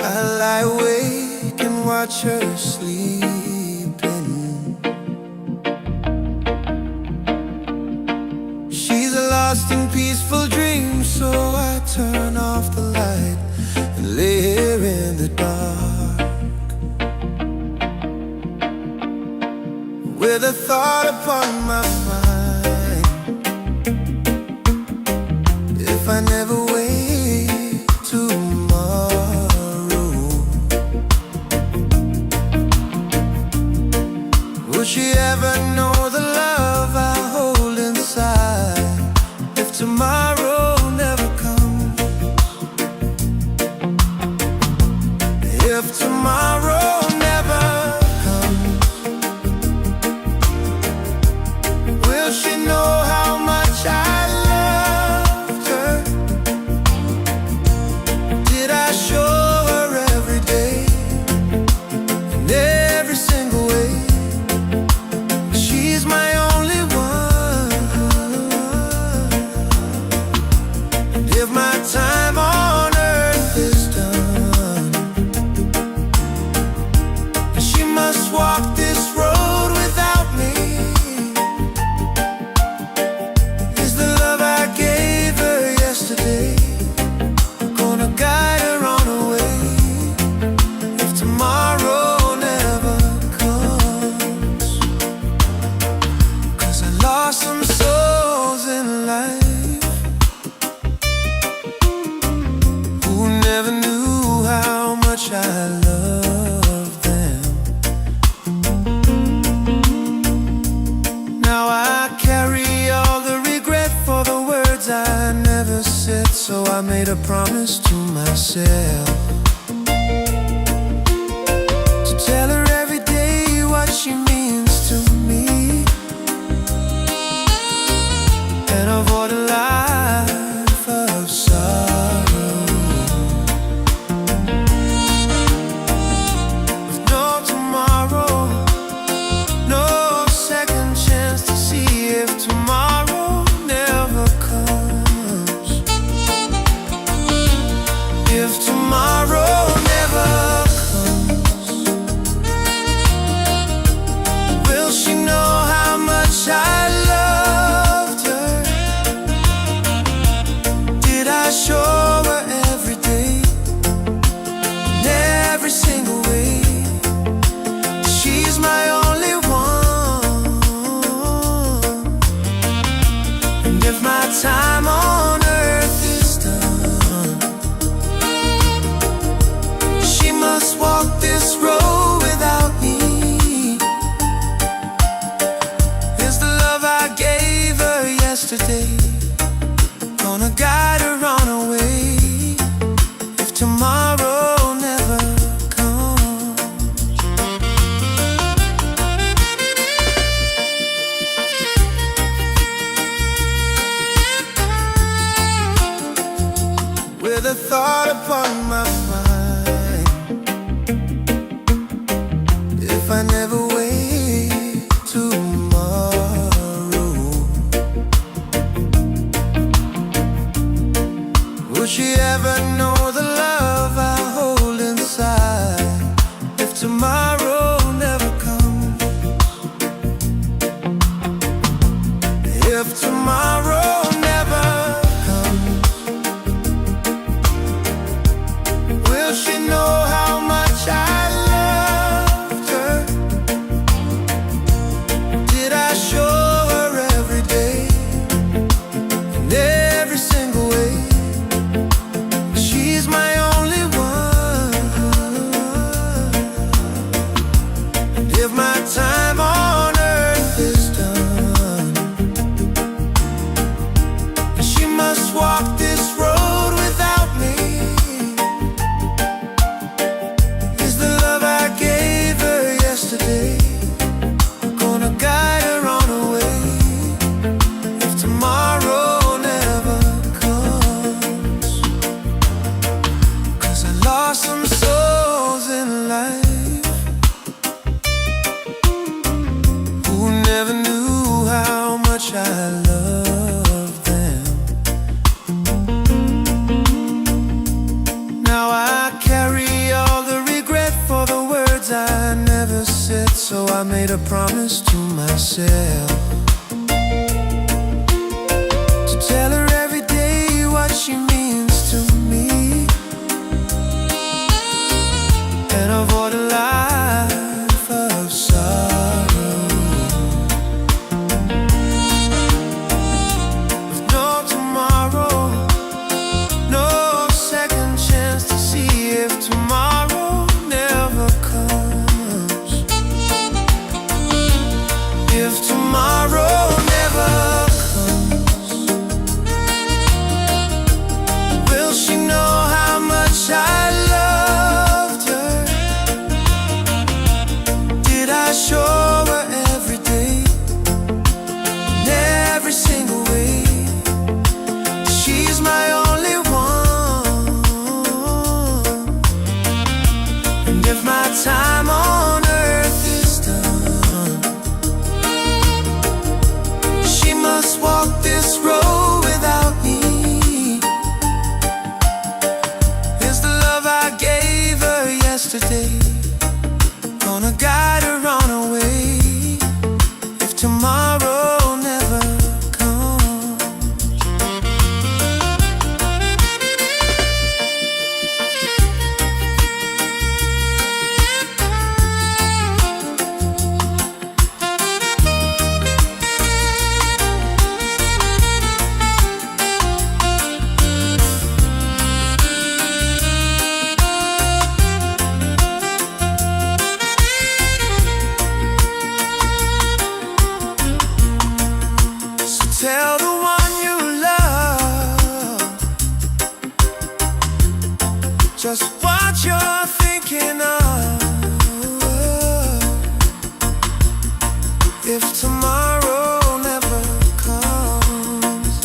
I lie awake and watch her sleeping. She's a lost and peaceful dream, so I turn off the light and lay here in the dark, with a thought upon my mind. If I never wake tomorrow, will she ever know the love I hold inside? If tomorrow never comes, if tomorrow never comes, will she know how much I loved her? Did I show her every day, in every single way? She's my only one. And if my time on earth is done, she must walk this road without me. Is the love I gave her yesterday gonna guide her on her way, if tomorrow never comes? 'Cause I lost some souls in life who never knew how much I loved them. Now I carry all the regret for the words I never said, so I made a promise to myself to tell her every day what she means to me, and avoid a life of sorrow. With no tomorrow, no second chance to see if tomorrow never comes. If tomorrow never comes, will she know how much I loved her? Did I show her every day, in every single way? She's my only one. And if my time on earth is done, she must walk this road without me. Is the love I gave her yesterday gonna guide her on her way, if tomorrow never comes? With a thought upon my mind, if I never wake tomorrow, will she ever know the love I hold inside, if tomorrow never comes? If tomorrow never comes, will she know how much I loved her? Did I show her every day, in every single way? She's my only one. so I made a promise to myself to tell her every day what she means to me, and avoid a life of sorrow with no tomorrow, no second chance to see if tomorrow never comes. If tomorrow never comes, will she know how much I loved her? Did I show her every day, in every single way? She's my only one, and if my time on earth is done, she must walk this road without me. Is the love I gave her yesterday gonna guide her on her way if tomorrow never comes? So tell the one you love just what you're thinking of. If tomorrow never comes,